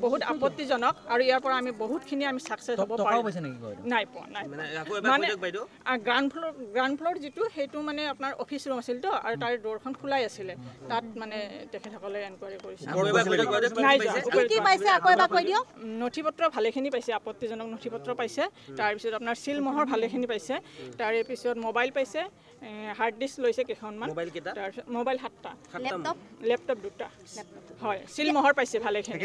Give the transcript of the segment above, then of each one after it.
বহুত আপত্তিজনক আৰু ইয়াৰ পৰা আমি বহুতখিনি আমি সাকসেস হ'ব পাৰিম নাই পোৱা নাই মানে গ্ৰাউণ্ড ফ্লোৰ যিটো সেইটো মানে আপোনাৰ অফিচ ৰুম আছিল তো আৰু তাৰ দৰখন খোলাই আছিল তাত মানে তেখেতসকলে এনকুৱাৰী কৰিছিল কি পাইছে আকৌ এবাৰ কৈ দিয়ক নথিপত্ৰ ভালেখিনি পাইছে আপত্তিজনক নথিপত্ৰ পাইছে তাৰ পিছত আপোনাৰ সিল মোহৰ ভালেখিনি পাইছে তাৰে পিছত মোবাইল পাইছে হাৰ্ড ডিস্ক লৈছে কেইখনমান মোবাইল 7টা লেপটপ 2টা হয় সিল মোহৰ পাইছে ভালেখিনি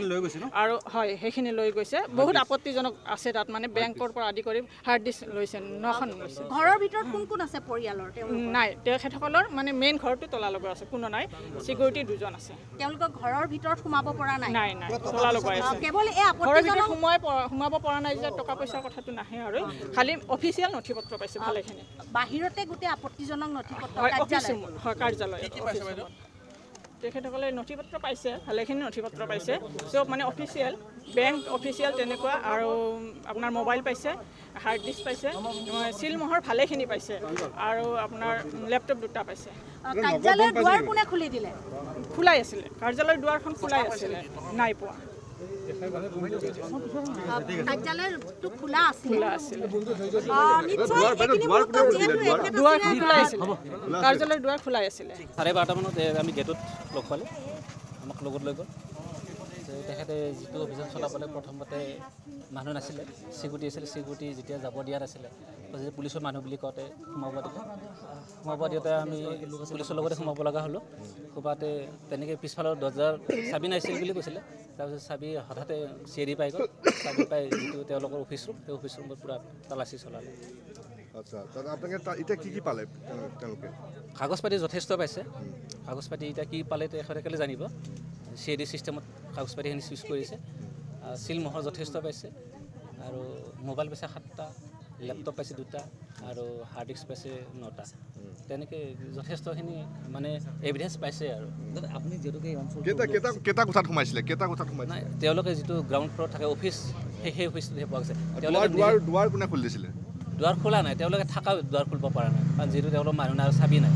আৰু হয় সেইখিনি লৈ গৈছে বহুত আপত্তিজনক আছে তাত মানে বেংকৰ পৰা আদি কৰি হাৰ্ড ডিস্ক লৈছে 9খন লৈছে ঘৰৰ ভিতৰত কোন কোন আছে পৰিয়ালৰ নাই তেখেতসকলৰ মানে মেইন ঘৰটো তলা লগোৱা আছে কোনো নাই সিকিউৰিটি 2জন আছে তেওঁলোকৰ ঘৰৰ ভিতৰত সোমাব পৰা নাই নাই তলা লগোৱা আছে কেৱল এই ঘৰৰ ভিতৰত সোমাব পৰা নাই যে টকা পইচাৰ কথাটো নাহে আৰু খালি অফিচিয়েল নথিপত্ৰ পাইছে ভালেখিনি বাহিৰতে গোটেই আপত্তিজনক নথিপত্ৰ কাৰ্যালয় তেখেতসকলে নথিপত্ৰ পাইছে ভালেখিনি নথিপত্ৰ পাইছে চব মানে অফিচিয়েল বেংক অফিচিয়েল তেনেকুৱা আৰু আপোনাৰ মোবাইল পাইছে হাৰ্ড ডিস্ক পাইছে সিল মোহৰ ভালেখিনি পাইছে আৰু আপোনাৰ লেপটপ 2টা পাইছে কাৰ্যালয়ৰ দুৱাৰ কোনে খুলি দিলে খোলাই আছিলে কাৰ্যালয়ৰ দুৱাৰখন খোলাই আছিলে নাই পোৱা কাৰ্যালয়টো খোলা আছিল কাৰ্যালয়ৰ দুৱাৰ খোলাই আছিলে 12:30 মানত আমি গেটত লগ পালোঁ আমাক লগত লৈ গ'ল তেখেতে যিটো অভিযান চলাবলৈ প্ৰথমতে মানুহ নাছিলে চিকিউৰিটি আছিলে চিকিউৰিটি যেতিয়া যাব দিয়া নাছিলে পুলিচৰ মানুহ বুলি কওঁতে সোমাব দিওঁতে আমি পুলিচৰ লগতে সোমাব লগা হ'লোঁ ক'ৰবাতে তেনেকৈ পিছফালৰ দৰ্জাৰ চাবি নাছিল বুলি কৈছিলে তাৰপিছত চাবি হঠাতে চিৰি পাই গ'ল চাবি পাই যিটো তেওঁলোকৰ অফিচ ৰুম সেই অফিচ ৰুমত পূৰা তালাচী চলালে কাগজ পাতি যথেষ্ট পাইছে কাগজ পাতি এতিয়া কি পালে তেখেতসকলে জানিব চিডি চিষ্টেমত কাগজ পাতিখিনি চুজ কৰিছে সিল মোহৰ যথেষ্ট পাইছে আৰু মোবাইল পাইছে 7টা লেপটপ পাইছে 2টা আৰু হাৰ্ড ডিস্ক পাইছে 9টা তেনেকৈ যথেষ্টখিনি মানে এভিডেঞ্চ পাইছে আৰু আপুনি যিহেতুকে কেইটা কোঠাত সোমাইছিলে নাই তেওঁলোকে যিটো গ্ৰাউণ্ড ফ্ল'ৰত থাকে অফিচ সেই অফিচটোহে পোৱা গৈছে দুৱাৰ কোনে খুলি দিছিলে দুৱাৰ খোলা নাই তেওঁলোকে থকা দুৱাৰ খুলিব পৰা নাই কাৰণ যিহেতু তেওঁলোকৰ মানুহ নাই আৰু চাবি নাই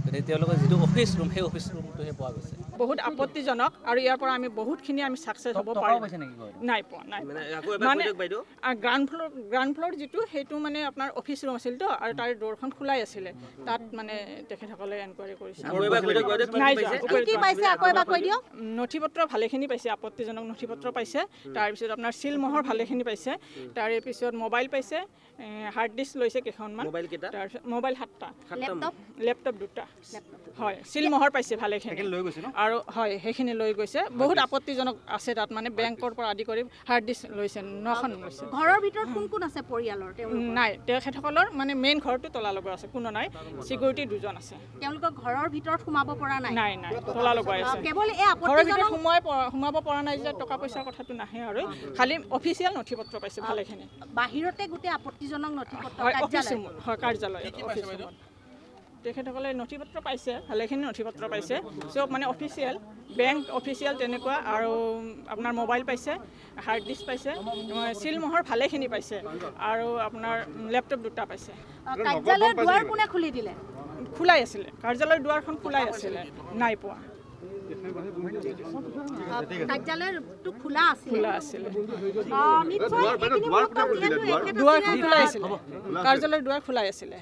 গতিকে তেওঁলোকৰ যিটো অফিচ ৰুম সেই অফিচ ৰুমটোহে পোৱা গৈছে বহুত আপত্তিজনক আৰু ইয়াৰ পৰা আমি বহুতখিনি আমি সাকসেস হ'ব পাৰিম নাই পোৱা নাই মানে গ্ৰাউণ্ড ফ্লোৰ যিটো সেইটো মানে আপোনাৰ অফিচ ৰুম আছিল তো আৰু তাৰ দৰখন খোলাই আছিলে তাত মানে তেখেতসকলে এনকুৱাৰী কৰিছিল কি পাইছে আকৌ এবাৰ কৈ দিয়ক নথিপত্ৰ ভালেখিনি পাইছে আপত্তিজনক নথিপত্ৰ পাইছে তাৰপিছত আপোনাৰ সিল মোহৰ ভালেখিনি পাইছে তাৰে পিছত মোবাইল পাইছে হাৰ্ড ডিস্ক লৈছে কেইখনমান মোবাইল 7টা লেপটপ 2টা হয় সিল মোহৰ পাইছে ভালেখিনি আৰু হয় সেইখিনি লৈ গৈছে বহুত আপত্তিজনক আছে তাত মানে বেংকৰ পৰা আদি কৰি হাৰ্ড ডিস্ক লৈছে 9খন লৈছে ঘৰৰ ভিতৰত কোন কোন আছে পৰিয়ালৰ নাই তেখেতসকলৰ মানে মেইন ঘৰটো তলা লগোৱা আছে কোনো নাই সিকিউৰিটি 2জন আছে তেওঁলোকৰ ঘৰৰ ভিতৰত সোমাব পৰা নাই নাই তলা লগোৱা আছে কেৱল এই ঘৰৰ ভিতৰত সোমাব পৰা নাই যে টকা পইচাৰ কথাটো নাহে আৰু খালি অফিচিয়েল নথিপত্ৰ পাইছে ভালেখিনি বাহিৰতে গোটেই আপত্তিজনক নথিপত্ৰ কাৰ্যালয় তেখেতসকলে নথিপত্ৰ পাইছে ভালেখিনি নথিপত্ৰ পাইছে চব মানে অফিচিয়েল বেংক অফিচিয়েল তেনেকুৱা আৰু আপোনাৰ মোবাইল পাইছে হাৰ্ড ডিস্ক পাইছে সিল মোহৰ ভালেখিনি পাইছে আৰু আপোনাৰ লেপটপ 2টা পাইছে কাৰ্যালয়ৰ দুৱাৰ কোনে খুলি দিলে খোলাই আছিলে কাৰ্যালয়ৰ দুৱাৰখন খোলাই আছিলে নাই পোৱা কাৰ্যালয়টো খোলা আছিল দুৱাৰ খোলাই আছিলে কাৰ্যালয়ৰ দুৱাৰ খোলাই আছিলে